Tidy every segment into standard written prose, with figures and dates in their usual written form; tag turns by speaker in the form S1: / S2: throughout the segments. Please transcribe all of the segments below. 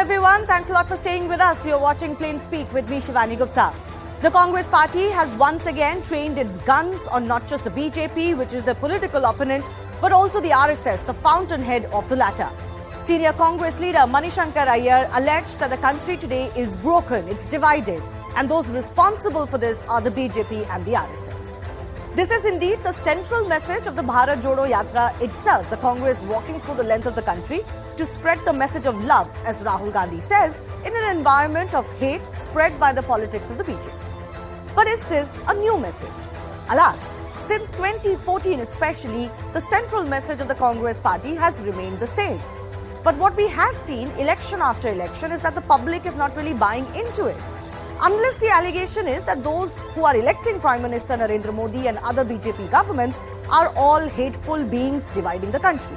S1: everyone. Thanks a lot for staying with us. You're watching Plain Speak with me, Shivani Gupta. The Congress party has once again trained its guns on not just the BJP, which is the political opponent, but also the RSS, the fountainhead of the latter. Senior Congress leader Mani Shankar Aiyar alleged that the country today is broken, it's divided, and those responsible for this are the BJP and the RSS. This is indeed the central message of the Bharat Jodo Yatra itself, the Congress walking through the length of the country to spread the message of love, as Rahul Gandhi says, in an environment of hate spread by the politics of the BJP. But is this a new message? Alas, since 2014 especially, the central message of the Congress party has remained the same. But what we have seen election after election is that the public is not really buying into it. Unless the allegation is that those who are electing Prime Minister Narendra Modi and other BJP governments are all hateful beings dividing the country.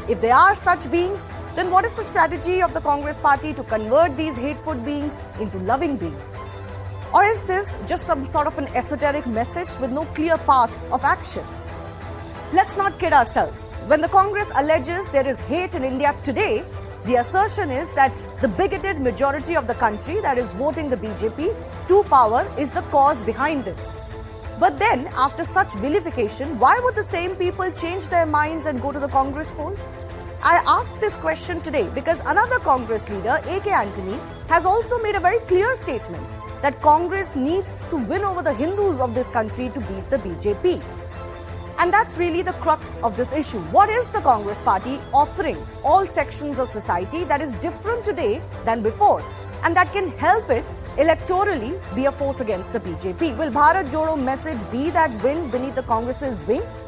S1: If they are such beings, then what is the strategy of the Congress party to convert these hateful beings into loving beings? Or is this just some sort of an esoteric message with no clear path of action? Let's not kid ourselves. When the Congress alleges there is hate in India today, the assertion is that the bigoted majority of the country that is voting the BJP to power is the cause behind this. But then, after such vilification, why would the same people change their minds and go to the Congress fold? I ask this question today because another Congress leader, A.K. Antony, has also made a very clear statement that Congress needs to win over the Hindus of this country to beat the BJP. And that's really the crux of this issue. What is the Congress party offering all sections of society that is different today than before, and that can help it electorally be a force against the BJP? Will Bharat Jodo message be that wind beneath the Congress's wings?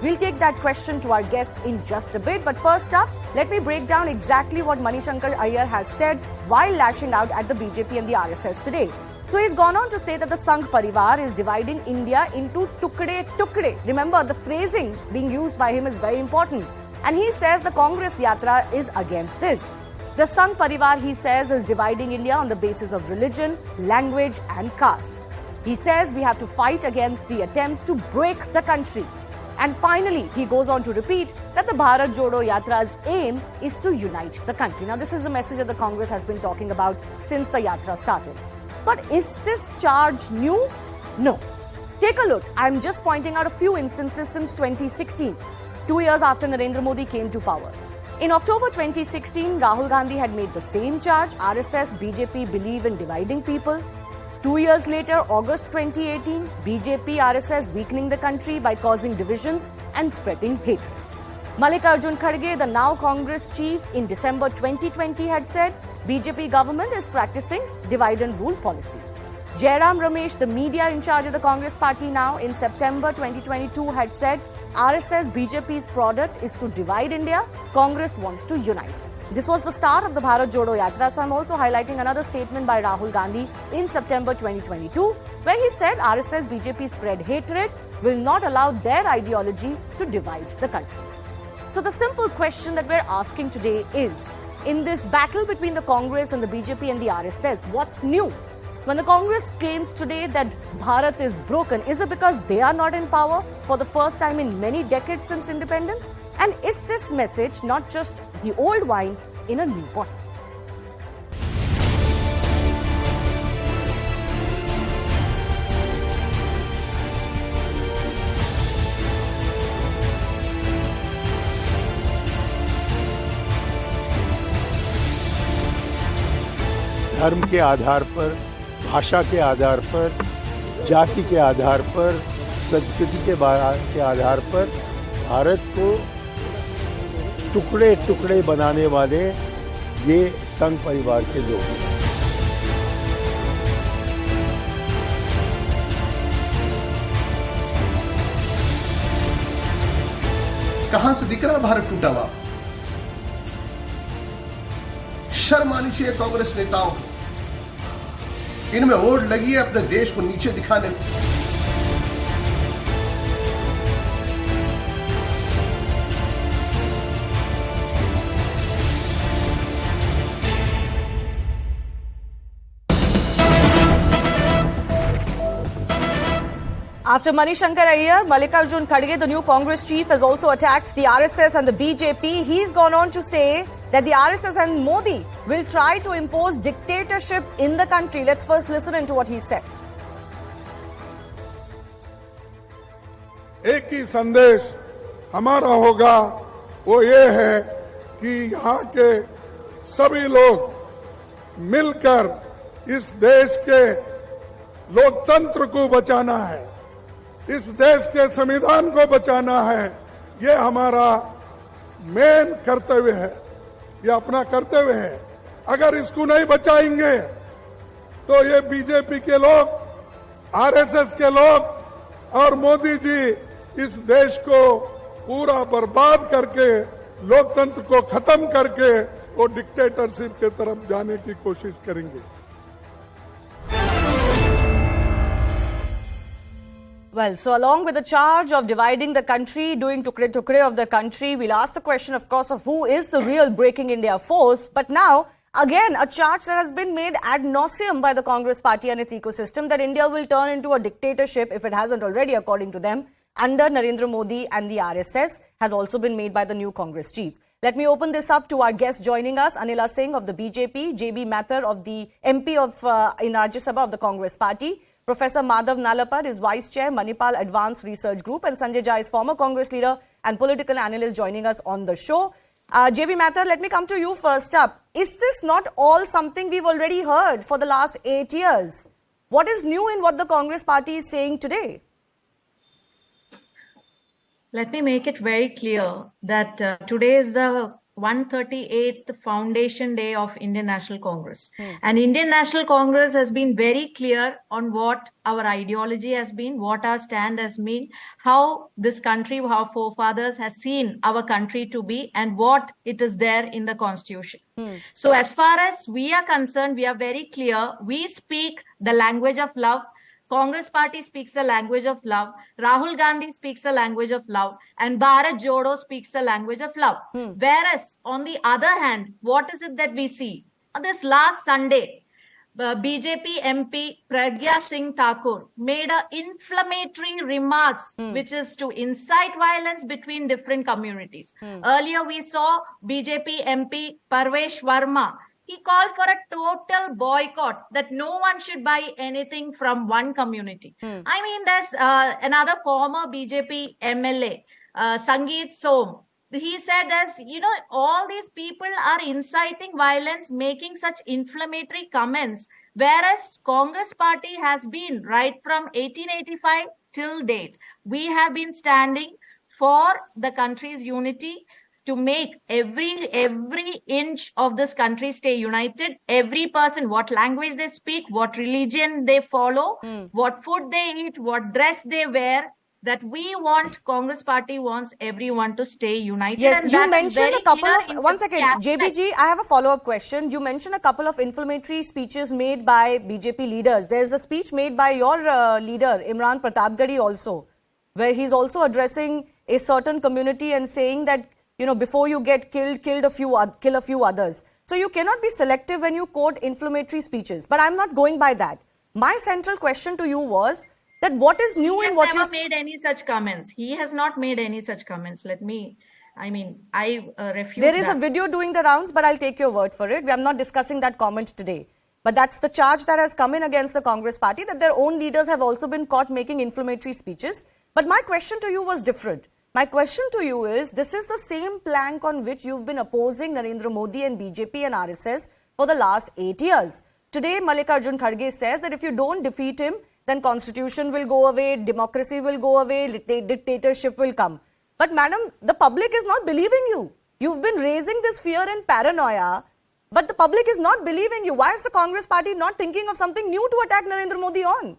S1: We'll take that question to our guests in just a bit. But first up, let me break down exactly what Mani Shankar Aiyar has said while lashing out at the BJP and the RSS today. So he's gone on to say that the Sangh Parivar is dividing India into tukde. Remember, the phrasing being used by him is very important. And he says the Congress Yatra is against this. The Sangh Parivar, he says, is dividing India on the basis of religion, language and caste. He says we have to fight against the attempts to break the country. And finally, he goes on to repeat that the Bharat Jodo Yatra's aim is to unite the country. Now, this is the message that the Congress has been talking about since the Yatra started. But is this charge new? No. Take a look. I'm just pointing out a few instances since 2016, 2 years after Narendra Modi came to power. In October 2016, Rahul Gandhi had made the same charge. RSS, BJP believe in dividing people. 2 years later, August 2018, BJP, RSS weakening the country by causing divisions and spreading hatred. Mallikarjun Kharge, the now Congress chief, in December 2020 had said BJP government is practicing divide and rule policy. Jairam Ramesh, the media in charge of the Congress party now, in September 2022 had said RSS BJP's product is to divide India, Congress wants to unite. This was the start of the Bharat Jodo Yatra, so I'm also highlighting another statement by Rahul Gandhi in September 2022, where he said RSS BJP spread hatred, will not allow their ideology to divide the country. So the simple question that we're asking today is, in this battle between the Congress and the BJP and the RSS, what's new? When the Congress claims today that Bharat is broken, is it because they are not in power for the first time in many decades since independence? And is this message not just the old wine in a new bottle?
S2: धर्म के आधार पर, भाषा के आधार पर, जाति के आधार पर, संस्कृति के आधार पर भारत को टुकड़े टुकड़े बनाने वाले ये संघ परिवार के लोग हैं।
S3: कहां से दिख रहा भारत टूटा हुआ? शर्म आनी चाहिए कांग्रेस नेताओं को। इनमें वोट लगी है अपने देश को नीचे दिखाने में।
S1: After Mani Shankar Aiyar, Mallikarjun Kharge, the new Congress chief, has also attacked the RSS and the BJP. He's gone on to say that the RSS and Modi will try to impose dictatorship in the country. Let's first listen into what he said.
S4: एक ही संदेश हमारा होगा, वो ये है कि यहाँ के सभी लोग मिलकर इस देश के लोकतंत्र को बचाना है, इस देश के संविधान को बचाना है। ये हमारा मेन कर्तव्य है, ये अपना कर्तव्य है। अगर इसको नहीं बचाएंगे तो ये बीजेपी के लोग, आरएसएस के लोग और मोदी जी इस देश को पूरा बर्बाद करके, लोकतंत्र को खत्म करके वो डिक्टेटरशिप के तरफ जाने की कोशिश करेंगे।
S1: Well, so along with the charge of dividing the country, doing tukre of the country, we'll ask the question, of course, of who is the real Breaking India force. But now, again, a charge that has been made ad nauseum by the Congress party and its ecosystem that India will turn into a dictatorship, if it hasn't already, according to them, under Narendra Modi and the RSS, has also been made by the new Congress chief. Let me open this up to our guest joining us, Anila Singh of the BJP, JB Mathur of the MP in Rajya Sabha of the Congress party, Professor Madhav Nalapad is Vice Chair, Manipal Advanced Research Group, and Sanjay Jha is former Congress leader and political analyst joining us on the show. JB Mathur, let me come to you first up. Is this not all something we've already heard for the last 8 years? What is new in what the Congress party is saying today?
S5: Let me make it very clear that today is the 138th foundation day of Indian National Congress. And Indian National Congress has been very clear on what our ideology has been, what our stand has been, how this country, our forefathers has seen our country to be, and what it is there in the Constitution. So as far as we are concerned, we are very clear. We speak the language of love. Congress party speaks the language of love. Rahul Gandhi speaks the language of love. And Bharat Jodo speaks the language of love. Whereas, on the other hand, what is it that we see? This last Sunday, BJP MP Pragya Singh Thakur made inflammatory remarks, which is to incite violence between different communities. Earlier, we saw BJP MP Parvesh Verma. He called for a total boycott, that no one should buy anything from one community. I mean, there's another former BJP MLA, Sangeet Som. He said all these people are inciting violence, making such inflammatory comments, whereas Congress party has been, right from 1885 till date, we have been standing for the country's unity, to make every inch of this country stay united. Every person, what language they speak, what religion they follow, what food they eat, what dress they wear, that we want, Congress party wants everyone to stay united.
S1: Yes,
S5: and
S1: you mentioned a couple of, one second,
S5: aspect.
S1: JBG, I have a follow-up question. You mentioned a couple of inflammatory speeches made by BJP leaders. There's a speech made by your leader, Imran Pratapgarhi also, where he's also addressing a certain community and saying that, before you get killed, kill a few others. So you cannot be selective when you quote inflammatory speeches. But I'm not going by that. My central question to you was that what is new in what you...
S5: He has never made any such comments. He has not made any such comments. I refute
S1: There is
S5: that.
S1: a video doing the rounds, but I'll take your word for it. I'm not discussing that comment today. But that's the charge that has come in against the Congress party, that their own leaders have also been caught making inflammatory speeches. But my question to you was different. My question to you is, this is the same plank on which you've been opposing Narendra Modi and BJP and RSS for the last 8 years. Today, Mallikarjun Kharge says that if you don't defeat him, then constitution will go away, democracy will go away, dictatorship will come. But madam, the public is not believing you. You've been raising this fear and paranoia, but the public is not believing you. Why is the Congress party not thinking of something new to attack Narendra Modi on?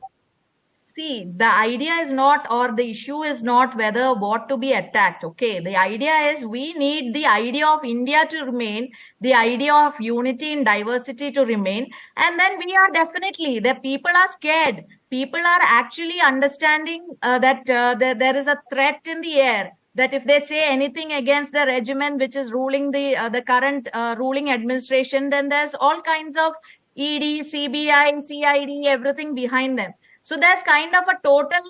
S5: See, the idea is not, or the issue is not whether what to be attacked. Okay, the idea is we need the idea of India to remain, the idea of unity and diversity to remain. And then we are definitely, the people are scared. People are actually understanding that there is a threat in the air. That if they say anything against the regimen which is ruling the current ruling administration, then there's all kinds of ED, CBI, CID, everything behind them. So there's kind of a total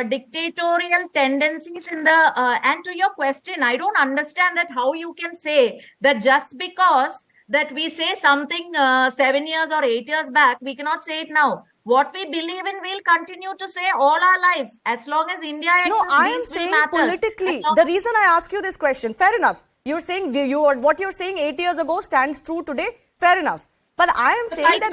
S5: dictatorial tendencies in the and to your question, I don't understand that how you can say that just because that we say something 7 years or 8 years back, we cannot say it now. What we believe in, we'll continue to say all our lives. As long as India
S1: No,
S5: exists,
S1: I am
S5: these will
S1: saying
S5: matter.
S1: politically. The reason I ask you this question, fair enough. You're saying what you're saying 8 years ago stands true today. Fair enough. But I am saying that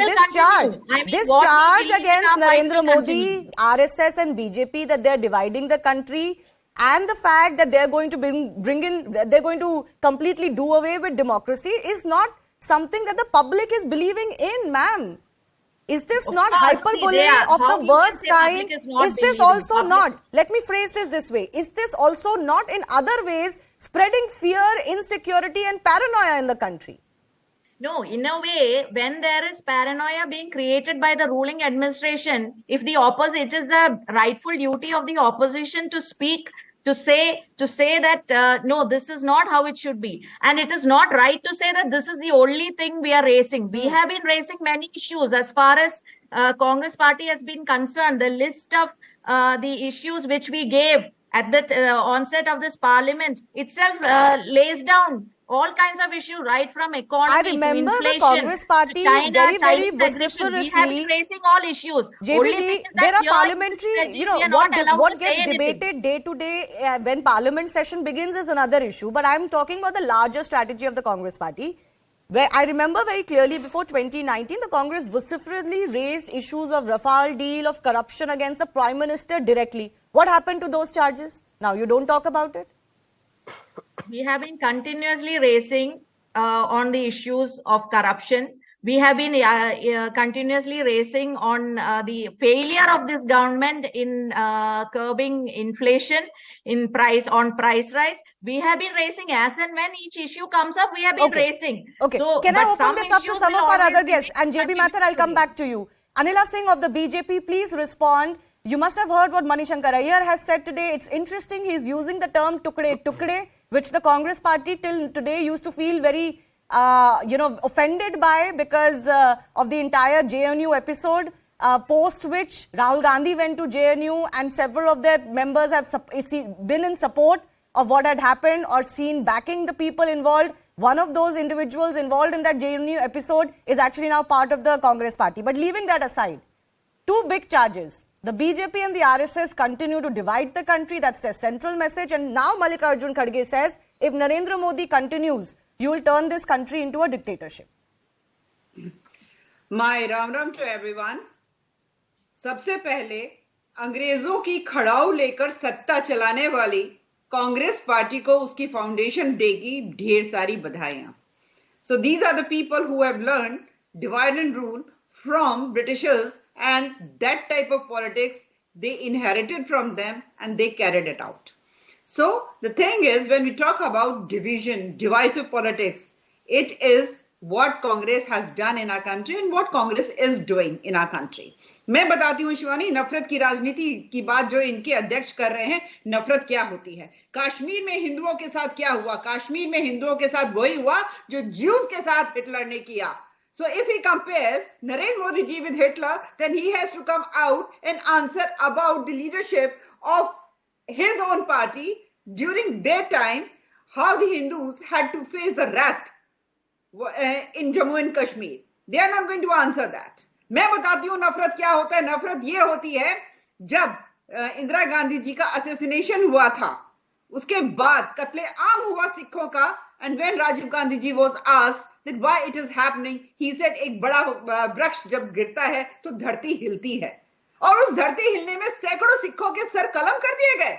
S1: this charge against Narendra Modi, RSS and BJP, that they're dividing the country, and the fact that they're going to they're going to completely do away with democracy is not something that the public is believing in, ma'am. Is this not hyperbole of the worst kind? Is this also not, let me phrase this way, is this also not in other ways spreading fear, insecurity and paranoia in the country?
S5: No, in a way, when there is paranoia being created by the ruling administration, if the opposite, it is the rightful duty of the opposition to speak, to say that no, this is not how it should be, and it is not right to say that this is the only thing we are raising. We have been raising many issues as far as Congress party has been concerned. The list of the issues which we gave at the onset of this parliament itself lays down all kinds of issues, right from economy to inflation.
S1: I remember the Congress party very vociferously.
S5: We have been raising all issues.
S1: JBG, there are parliamentary, what gets debated day to day when parliament session begins is another issue. But I'm talking about the larger strategy of the Congress party. Where I remember very clearly before 2019, the Congress vociferously raised issues of Rafale deal, of corruption against the Prime Minister directly. What happened to those charges? Now you don't talk about it?
S5: We have been continuously raising on the issues of corruption. We have been continuously raising on the failure of this government in curbing inflation, in price rise. We have been raising as and when each issue comes up, we have been raising.
S1: Okay. So, can I open this up to some of our other guests? And JB Mathur, I'll come back to you. Anila Singh of the BJP, please respond. You must have heard what Mani Shankar Aiyar has said today. It's interesting. He's using the term tukde, which the Congress party till today used to feel very, offended by because of the entire JNU episode, post which Rahul Gandhi went to JNU and several of their members have been in support of what had happened or seen backing the people involved. One of those individuals involved in that JNU episode is actually now part of the Congress party. But leaving that aside, two big charges. The BJP and the RSS continue to divide the country. That's their central message. And now Mallikarjun Kharge says, if Narendra Modi continues, you will turn this country into a dictatorship.
S6: My Ram Ram to everyone. सबसे पहले अंग्रेजों की खड़ाऊ लेकर सत्ता चलाने वाली Congress party को उसकी फाउंडेशन डे की ढेर सारी बधाइयां. So these are the people who have learned divide and rule from Britishers, and that type of politics they inherited from them and they carried it out. So the thing is, when we talk about division, divisive politics, it is what Congress has done in our country and what Congress is doing in our country. मैं बताती हूँ शिवानी, नफरत की राजनीति की बात जो इनके अध्यक्ष कर रहे हैं, नफरत क्या होती है. कश्मीर में हिंदुओं के साथ क्या हुआ? कश्मीर में हिंदुओं के साथ वही हुआ जो ज्यूज के साथ हिटलर ने किया. So if he compares Narendra Modi ji with Hitler, then he has to come out and answer about the leadership of his own party during their time, how the Hindus had to face the wrath in Jammu and Kashmir. They are not going to answer that. मैं बताती हूँ नफरत क्या होता है. नफरत ये होती है जब इंदिरा गांधी जी का असैसिनेशन हुआ था, उसके बाद कत्ले आम हुआ सिखों का, and when Rajiv Gandhi ji was asked that why it is happening, he said एक बड़ा वृक्ष जब गिरता है तो धरती हिलती है, और उस धरती हिलने में सैकड़ों सिखों के सर कलम कर दिए गए.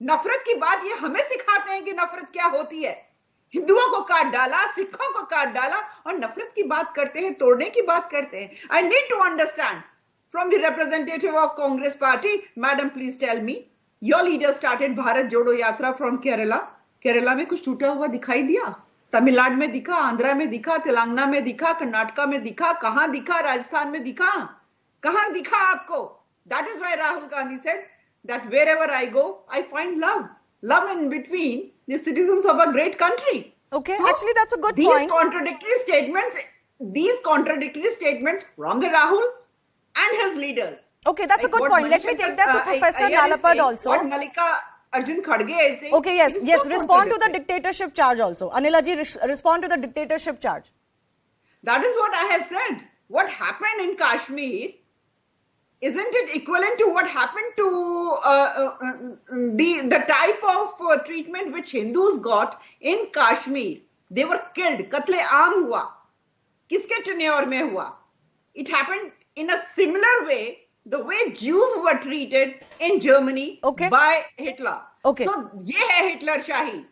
S6: नफरत की बात ये हमें सिखाते हैं कि नफरत क्या होती है. हिंदुओं को काट डाला, सिखों को काट डाला, और नफरत की बात करते हैं, तोड़ने की बात करते हैं. I need to understand from the representative of Congress party, madam, please tell me, your leader started Bharat Jodo Yatra from Kerala. Kerala में कुछ टूटा हुआ दिखाई दिया? तमिलनाडु में दिखा, आंध्रा में दिखा, तेलंगाना में दिखा, कर्नाटका में दिखा, कहां दिखा? राजस्थान में दिखा? कहां दिखा आपको? That is why Rahul Gandhi said that wherever I go, I find love. Love in between the citizens of a great country.
S1: Okay, so actually that's a good
S6: these
S1: point.
S6: These contradictory statements from the Rahul and his leaders
S1: Okay, that's a good
S6: what
S1: point. Let me
S6: Manishankar,
S1: take that to Professor
S6: Aiyar is
S1: Nalapad
S6: saying,
S1: also.
S6: What Malika Arjun Kharge is saying.
S1: Okay, yes,
S6: it is
S1: yes.
S6: so
S1: Respond to the
S6: contradictory.
S1: dictatorship charge also. Anilaji, respond to the dictatorship charge.
S6: That is what I have said. What happened in Kashmir, isn't it equivalent to what happened to the type of treatment which Hindus got in Kashmir? They were killed. Katle-aam hua. Kiske tenure mein hua? It happened in a similar way, the way Jews were treated in Germany by Hitler.
S1: Okay.
S6: So, ye hai Hitler Shahi.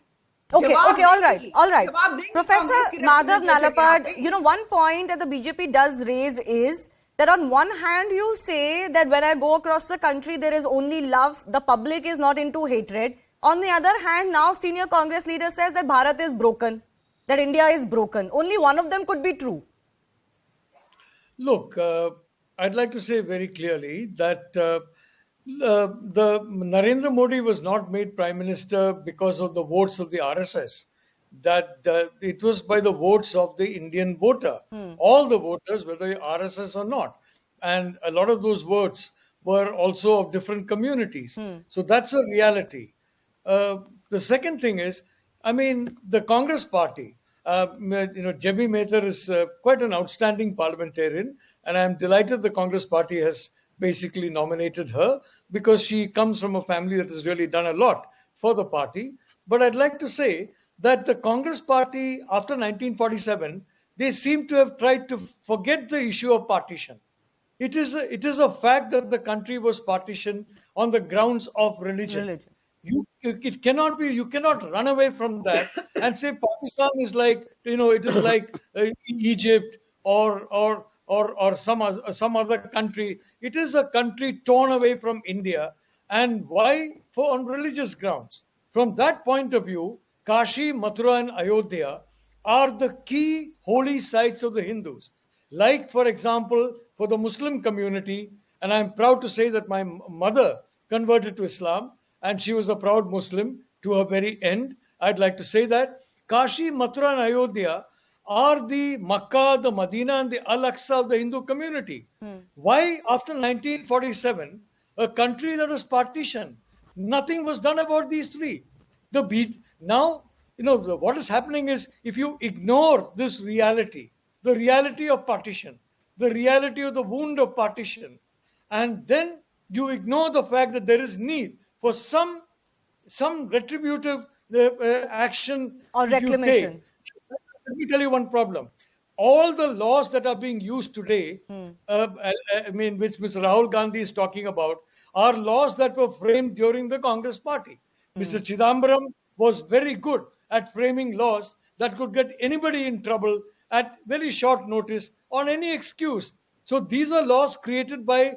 S1: Okay, okay, all right, all right.
S6: जवाब देंगे
S1: Professor
S6: Congress की
S1: Madhav
S6: representation
S1: Nalapad,
S6: यहाँ पे।
S1: you know, one point that the BJP does raise is that on one hand you say that when I go across the country there is only love, the public is not into hatred. On the other hand, now senior Congress leader says that Bharat is broken, that India is broken. Only one of them could be true.
S7: Look, I'd like to say very clearly that the Narendra Modi was not made Prime Minister because of the votes of the RSS. That it was by the votes of the Indian voter, all the voters, whether RSS or not, and a lot of those votes were also of different communities. So that's a reality. The second thing is, I mean, the Congress Party. Jemmy Mehtar is quite an outstanding parliamentarian, and I'm delighted the Congress Party has basically nominated her because she comes from a family that has really done a lot for the party. But I'd like to say that the Congress Party, after 1947, they seem to have tried to forget the issue of partition. It is a fact that the country was partitioned on the grounds of religion. It cannot be. You cannot run away from that and say Pakistan is like, it is like Egypt or some other country. It is a country torn away from India, and why? On religious grounds. From that point of view, Kashi, Mathura, and Ayodhya are the key holy sites of the Hindus. Like, for example, for the Muslim community, and I'm proud to say that my mother converted to Islam, and she was a proud Muslim to her very end. I'd like to say that Kashi, Mathura, and Ayodhya are the Makkah, the Medina, and the Al-Aqsa of the Hindu community. Why, after 1947, a country that was partitioned, nothing was done about these three? Now, what is happening is, if you ignore this reality, the reality of partition, the reality of the wound of partition, and then you ignore the fact that there is need for some retributive action
S1: or reclamation.
S7: Let me tell you one problem. All the laws that are being used today, which Mr. Rahul Gandhi is talking about, are laws that were framed during the Congress Party. Mr. Chidambaram was very good at framing laws that could get anybody in trouble at very short notice on any excuse. So these are laws created by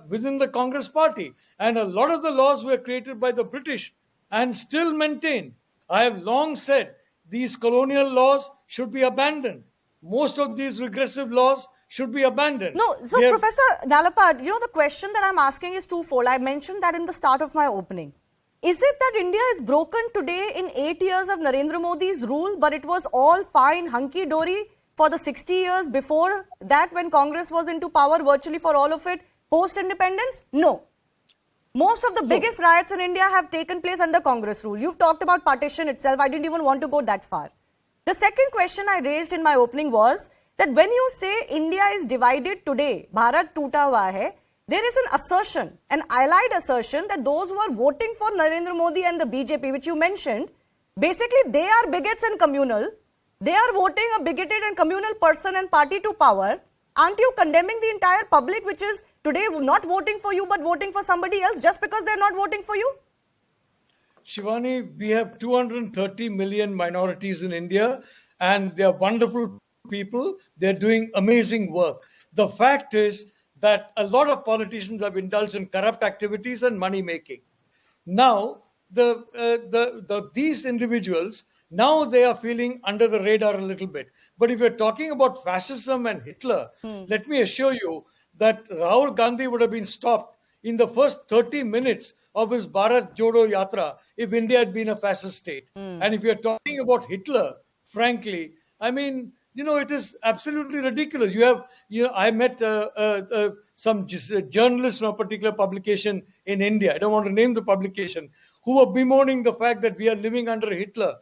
S7: within the Congress Party, and a lot of the laws were created by the British and still maintained. I have long said these colonial laws should be abandoned. Most of these regressive laws should be abandoned.
S1: No, so Professor Nalapad, the question that I'm asking is twofold. I mentioned that in the start of my opening. Is it that India is broken today in 8 years of Narendra Modi's rule, but it was all fine, hunky-dory for the 60 years before that when Congress was into power virtually for all of it, post-independence? No. Most of the biggest riots in India have taken place under Congress rule. You've talked about partition itself. I didn't even want to go that far. The second question I raised in my opening was that when you say India is divided today, Bharat Tuta Hua hai, there is an assertion, an allied assertion that those who are voting for Narendra Modi and the BJP, which you mentioned, basically they are bigots and communal. They are voting a bigoted and communal person and party to power. Aren't you condemning the entire public, which is today not voting for you but voting for somebody else just because they're not voting for you?
S7: Shivani, we have 230 million minorities in India, and they're wonderful people. They're doing amazing work. The fact is that a lot of politicians have indulged in corrupt activities and money making. Now, these individuals, now they are feeling under the radar a little bit. But if you're talking about fascism and Hitler, let me assure you that Rahul Gandhi would have been stopped in the first 30 minutes of his Bharat Jodo Yatra if India had been a fascist state. And if you're talking about Hitler, frankly, I mean, it is absolutely ridiculous. I met some journalists from a particular publication in India. I don't want to name the publication, who were bemoaning the fact that we are living under Hitler.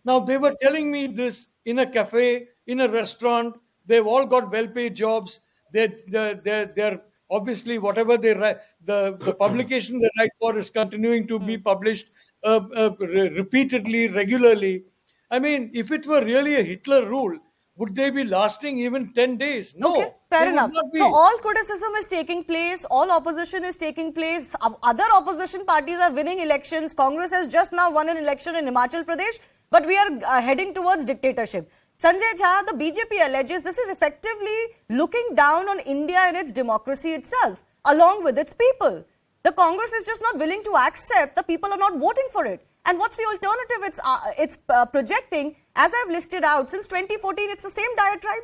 S7: Now, they were telling me this in a cafe, in a restaurant. They've all got well-paid jobs. They're obviously, whatever they write, the publication they write for is continuing to be published repeatedly, regularly. I mean, if it were really a Hitler rule, would they be lasting even 10 days? No.
S1: Okay, fair
S7: they would
S1: enough.
S7: not be.
S1: So all criticism is taking place, all opposition is taking place, other opposition parties are winning elections. Congress has just now won an election in Himachal Pradesh, but we are heading towards dictatorship. Sanjay Jha, the BJP alleges this is effectively looking down on India and its democracy itself, along with its people. The Congress is just not willing to accept the people are not voting for it. And what's the alternative it's projecting? As I've listed out, since 2014, it's the same diatribe.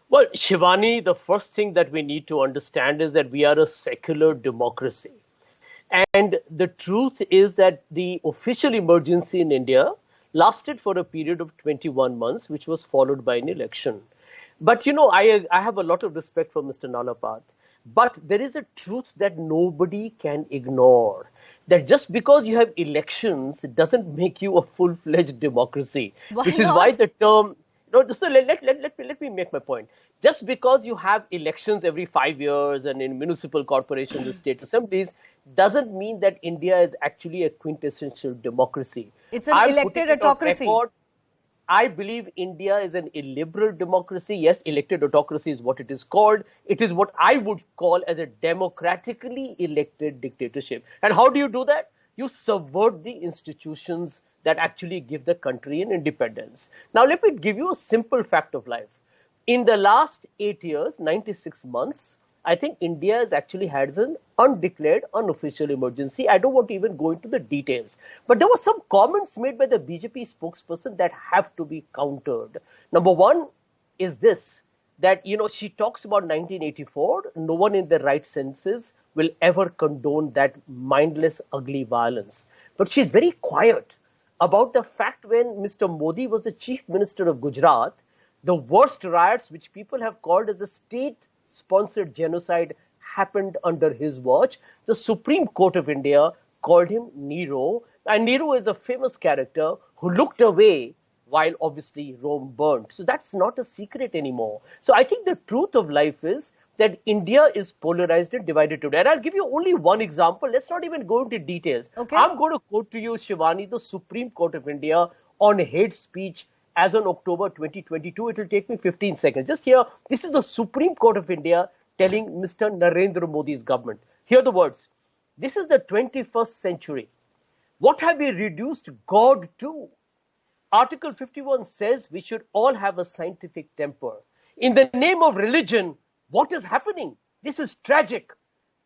S8: Well, Shivani, the first thing that we need to understand is that we are a secular democracy. And the truth is that the official emergency in India lasted for a period of 21 months, which was followed by an election. But, I have a lot of respect for Mr. Nalapat. But there is a truth that nobody can ignore. That just because you have elections, it doesn't make you a full-fledged democracy. Which is why the term... So let me make my point. Just because you have elections every 5 years and in municipal corporations and state assemblies, doesn't mean that India is actually a quintessential democracy.
S1: It's an elected autocracy.
S8: I believe India is an illiberal democracy. Yes, elected autocracy is what it is called. It is what I would call as a democratically elected dictatorship. And how do you do that? You subvert the institutions that actually give the country an independence. Now, let me give you a simple fact of life. In the last 8 years, 96 months, I think India has actually had an undeclared, unofficial emergency. I don't want to even go into the details. But there were some comments made by the BJP spokesperson that have to be countered. Number one is this, that, she talks about 1984. No one in their right senses will ever condone that mindless, ugly violence. But she's very quiet about the fact when Mr. Modi was the chief minister of Gujarat, the worst riots, which people have called as a state-sponsored genocide, happened under his watch. The Supreme Court of India called him Nero. And Nero is a famous character who looked away while obviously Rome burnt. So that's not a secret anymore. So I think the truth of life is that India is polarized and divided today. And I'll give you only one example. Let's not even go into details.
S1: Okay.
S8: I'm going to quote to you, Shivani, the Supreme Court of India on hate speech as on October 2022. It will take me 15 seconds. Just here, this is the Supreme Court of India telling Mr. Narendra Modi's government. Hear the words. This is the 21st century. What have we reduced God to? Article 51 says we should all have a scientific temper. In the name of religion, what is happening? This is tragic.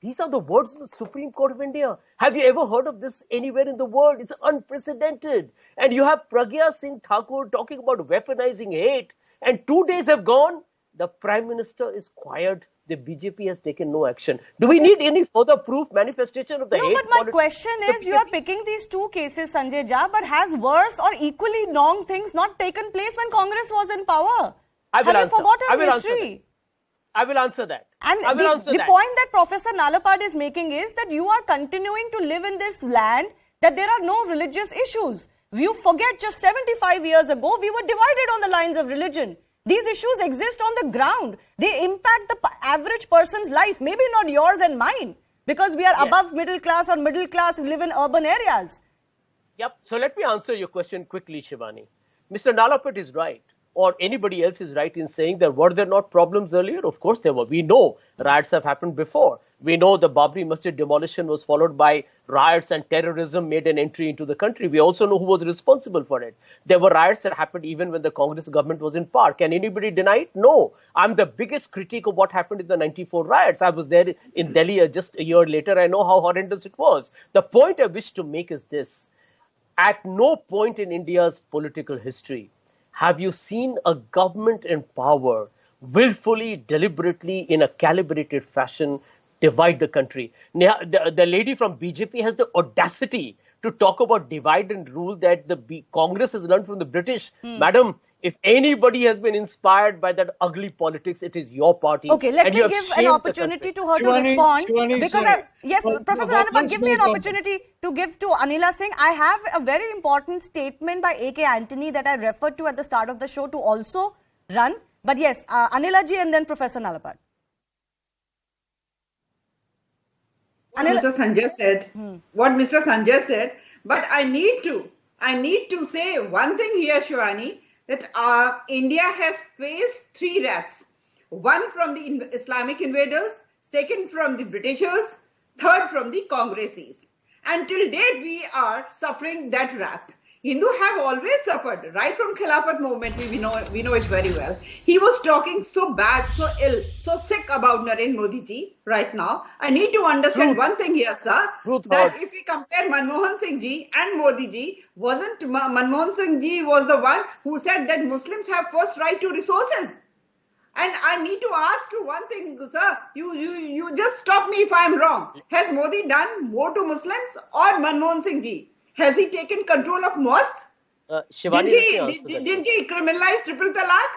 S8: These are the words of the Supreme Court of India. Have you ever heard of this anywhere in the world? It's unprecedented. And you have Pragya Singh Thakur talking about weaponizing hate. And 2 days have gone. The Prime Minister is quiet. The BJP has taken no action. Do we need any further proof, manifestation of the hate?
S1: No, but my question is, you are picking these two cases, Sanjay Jha, but has worse or equally wrong things not taken place when Congress was in power? Have you forgotten history?
S8: I will answer that.
S1: And the point that Professor Nalapad is making is that you are continuing to live in this land, that there are no religious issues. You forget just 75 years ago, we were divided on the lines of religion. These issues exist on the ground. They impact the average person's life, maybe not yours and mine, because we are above middle class or middle class and live in urban areas.
S8: Yep. So let me answer your question quickly, Shivani. Mr. Nalapad is right, or anybody else is right in saying that were there not problems earlier? Of course there were. We know riots have happened before. We know the Babri Masjid demolition was followed by riots and terrorism made an entry into the country. We also know who was responsible for it. There were riots that happened even when the Congress government was in power. Can anybody deny it? No. I'm the biggest critic of what happened in the 94 riots. I was there in Delhi just a year later. I know how horrendous it was. The point I wish to make is this. At no point in India's political history have you seen a government in power willfully, deliberately, in a calibrated fashion divide the country? The lady from BJP has the audacity to talk about divide and rule that the Congress has learned from the British. Madam, If anybody has been inspired by that ugly politics, it is your party.
S1: Okay, let
S8: and
S1: me
S8: you have
S1: give an
S8: shamed the
S1: opportunity
S8: country.
S1: to her to
S7: Shivani,
S1: respond.
S7: Shivani,
S1: Because
S7: sorry.
S1: yes, Professor Anupam, give me an opportunity to give to Anila Singh. I have a very important statement by A.K. Antony that I referred to at the start of the show to also run. But yes, Anila ji and then Professor Nalapad.
S6: Mr. Sanjay said, what Mr. Sanjay said, but I need to say one thing here, Shivani, that India has faced three rats. One from the Islamic invaders, second from the Britishers, third from the Congresses. And till date, we are suffering that wrath. Hindus have always suffered, right from Khilafat movement, we know it very well. He was talking so bad, so ill, so sick about Narendra Modi ji right now. I need to understand one thing here, sir, that if we compare Manmohan Singh ji and Modi ji, wasn't Manmohan Singh ji was the one who said that Muslims have first right to resources. And I need to ask you one thing, sir. You just stop me if I am wrong. Has Modi done more to Muslims or Manmohan Singh ji? Has he taken control of mosques?
S8: Shivani,
S6: didn't he criminalize triple talaq?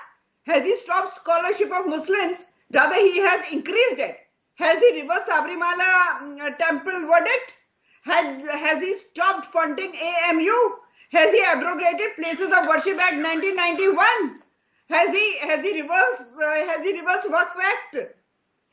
S6: Has he stopped scholarship of Muslims? Rather, he has increased it. Has he reversed Sabrimala temple verdict? Has he stopped funding AMU? Has he abrogated Places of Worship Act 1991? Has he reversed Waqf Act?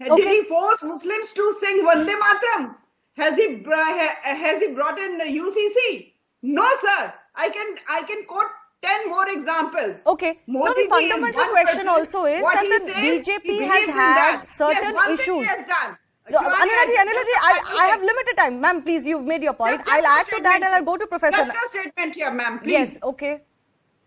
S6: Did he force Muslims to sing Vande Mataram? Has he brought in the UCC? No, sir. I can quote 10 more examples.
S1: Okay. No, the fundamental question also is that the BJP has had certain issues. Anila ji, I have limited time. Ma'am, please, you've made your point. I'll add to that and I'll go to Professor.
S6: Just a statement here, ma'am, please.
S1: Yes, okay.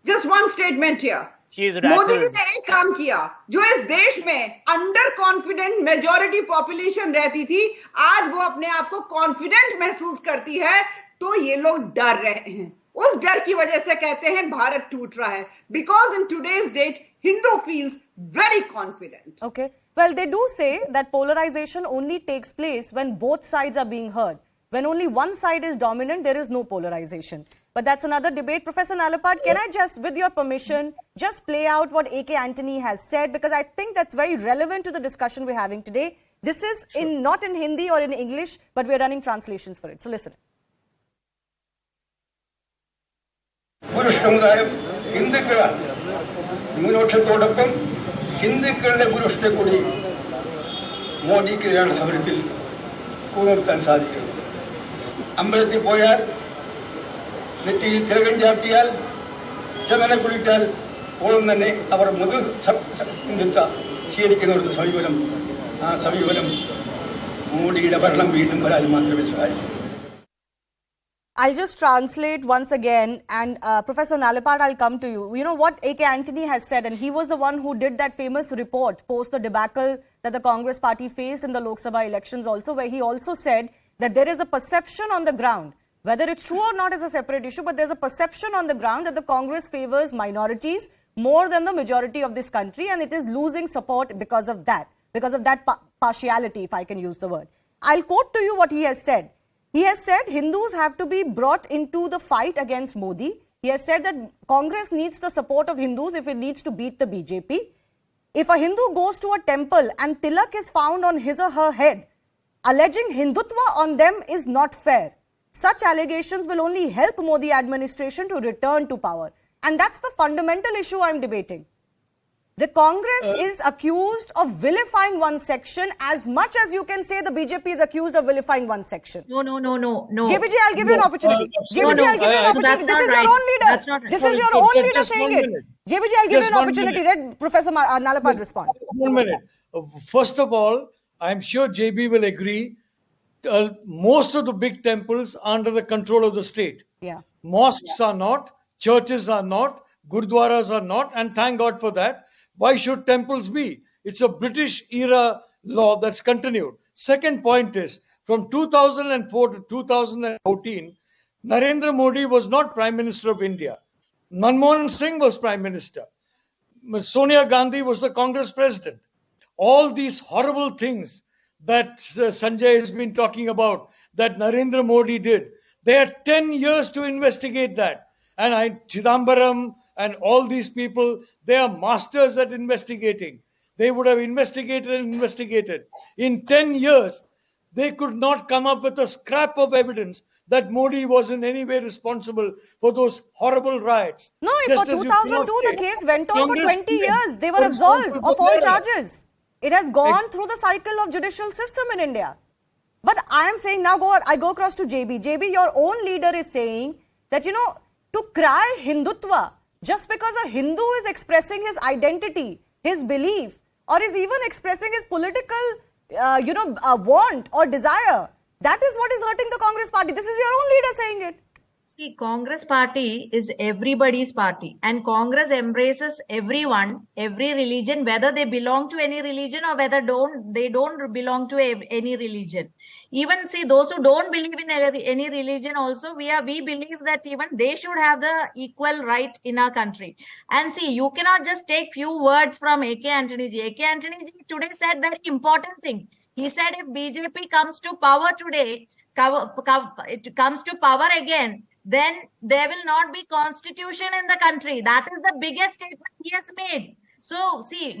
S6: Just one statement here.
S8: Modi
S6: ji ने एक काम किया जो इस देश में under confident majority population रहती थी, आज वो अपने आप को कॉन्फिडेंट महसूस करती है, तो ये लोग डर रहे हैं. उस डर की वजह से कहते हैं भारत टूट रहा है. Because in today's date, Hindu feels very confident.
S1: Okay. Well, they do say that polarization only takes place when both sides are being heard. When only one side is dominant, there is no polarization. But that's another debate. Professor Nalapad, can I just, with your permission, just play out what A.K. Antony has said? Because I think that's very relevant to the discussion we're having today. This is not in Hindi or in English, but we're running translations for it. So listen.
S9: നെറ്റിയിൽ തിലകം ചാർത്തിയാൽ ചന്ദന കുളിട്ടാൽ ഓളം തന്നെ അവർ മുതൽ ഹിന്ദുത്വ സ്വീകരിക്കുന്ന ഒരു സമീപനം, ആ സമീപനം മോഡിയുടെ ഭരണം വീണ്ടും വരാൻ മാത്രമേ സഹായിക്കൂ.
S1: I'll just translate once again, and Professor Nalapad, I'll come to you. You know what A.K. Antony has said, and he was the one who did that famous report post the debacle that the Congress party faced in the Lok Sabha elections also, where he also said that there is a perception on the ground. Whether it's true or not is a separate issue, but there's a perception on the ground that the Congress favors minorities more than the majority of this country, and it is losing support because of that partiality, if I can use the word. I'll quote to you what he has said. He has said Hindus have to be brought into the fight against Modi. He has said that Congress needs the support of Hindus if it needs to beat the BJP. If a Hindu goes to a temple and tilak is found on his or her head, alleging Hindutva on them is not fair. Such allegations will only help Modi administration to return to power. And that's the fundamental issue I'm debating. The Congress is accused of vilifying one section as much as you can say the BJP is accused of vilifying one section.
S5: No.
S1: JPG, I'll give you an opportunity. JPG, I'll give you an opportunity. This is your own leader.
S5: That's not right.
S1: This is your own leader saying it. JPG, I'll give you an opportunity. Let Professor Nalapad respond.
S7: 1 minute. First of all, I'm sure JB will agree. Most of the big temples are under the control of the state.
S1: Yeah.
S7: Mosques are not, churches are not, gurdwaras are not, and thank God for that. Why should temples be? It's a British era law that's continued. Second point is, from 2004 to 2014, Narendra Modi was not Prime Minister of India. Manmohan Singh was Prime Minister. Sonia Gandhi was the Congress President. All these horrible things that Sanjay has been talking about, that Narendra Modi did. They had 10 years to investigate that. And Chidambaram, And all these people, they are masters at investigating. They would have investigated and investigated. In 10 years, they could not come up with a scrap of evidence that Modi was in any way responsible for those horrible riots.
S1: No,
S7: Just
S1: for
S7: as you
S1: 2002,
S7: cannot
S1: the
S7: say
S1: case went on for
S7: Congress
S1: 20 years. They were
S7: were
S1: absolved
S7: responsible
S1: of
S7: for
S1: all
S7: their
S1: charges. It has gone through the cycle of judicial system in India. But I am saying now, I go across to JB. JB, your own leader is saying that, you know, to cry Hindutva just because a Hindu is expressing his identity, his belief, or is even expressing his political, want or desire. That is what is hurting the Congress party. This is your own leader saying it.
S5: See, Congress party is everybody's party, and Congress embraces everyone, every religion, whether they belong to any religion or whether they don't belong to any religion. Even see those who don't believe in any religion also, we believe that even they should have the equal right in our country. And see, you cannot just take few words from A.K. Antony ji. A.K. Antony ji today said very important thing. He said if BJP comes to power today, it comes to power again, then there will not be constitution in the country. That is the biggest statement he has made. So see,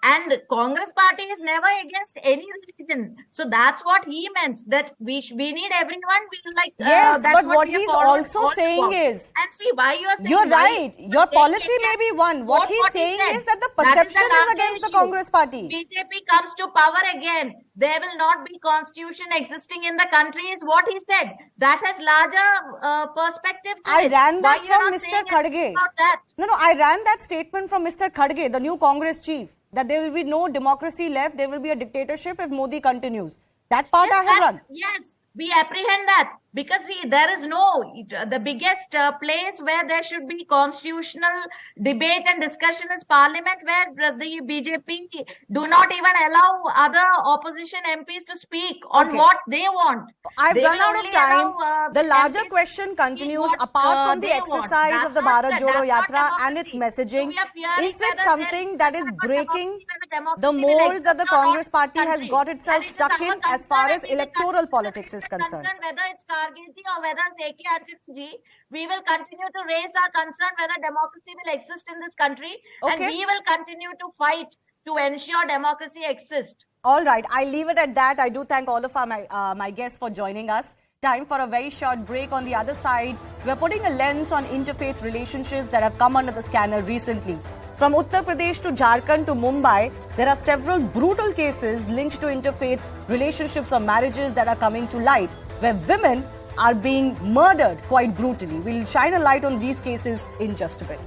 S5: and Congress party is never against any religion. So that's what he meant, that we need everyone. We like
S1: yes,
S5: that's
S1: but what he's
S5: all
S1: also saying is,
S5: and see why you are saying
S1: you're right. Your policy may be one. What he's
S5: he
S1: saying
S5: said.
S1: is that the
S5: That
S1: perception
S5: the
S1: is against the
S5: issue.
S1: Congress party.
S5: BJP comes to power again, there will not be constitution existing in the country, is what he said. That has larger perspective to
S1: I
S5: it.
S1: ran that
S5: Why you are
S1: from
S5: not
S1: Mr.
S5: saying
S1: Khadge.
S5: anything about that?
S1: No, I ran that statement from Mr. Khadge, the new Congress chief, that there will be no democracy left, there will be a dictatorship if Modi continues. That part I have run.
S5: Yes, we apprehend that. Because see, there is the biggest place where there should be constitutional debate and discussion is Parliament, where the BJP do not even allow other opposition MPs to speak on what they want.
S1: I've
S5: They
S1: run
S5: will
S1: out of
S5: only
S1: time.
S5: allow,
S1: The larger
S5: MPs
S1: question continues,
S5: what,
S1: apart from the
S5: they want.
S1: exercise
S5: That's
S1: of the
S5: not
S1: Bharat
S5: the-
S1: Jodo
S5: that's not
S1: Yatra and its
S5: democracy.
S1: messaging.
S5: So we are fearing
S1: Is it
S5: whether
S1: something that is breaking
S5: democracy
S1: the
S5: will
S1: mold that the
S5: exist or not
S1: Congress
S5: in
S1: party has
S5: country?
S1: got itself
S5: And it is
S1: stuck
S5: our
S1: in as far
S5: concern
S1: as
S5: and we will
S1: electoral
S5: continue
S1: politics
S5: to
S1: is
S5: raise
S1: concerned?
S5: concern, whether it's Kargilji or whether it's A.K. Antony ji, we will continue to raise our concern whether democracy will exist in this country, and we will continue to fight to ensure democracy exists.
S1: All right, I'll leave it at that. I do thank all of my guests for joining us. Time for a very short break. On the other side, we're putting a lens on interfaith relationships that have come under the scanner recently. From Uttar Pradesh to Jharkhand to Mumbai, there are several brutal cases linked to interfaith relationships or marriages that are coming to light, where women are being murdered quite brutally. We'll shine a light on these cases in just a bit.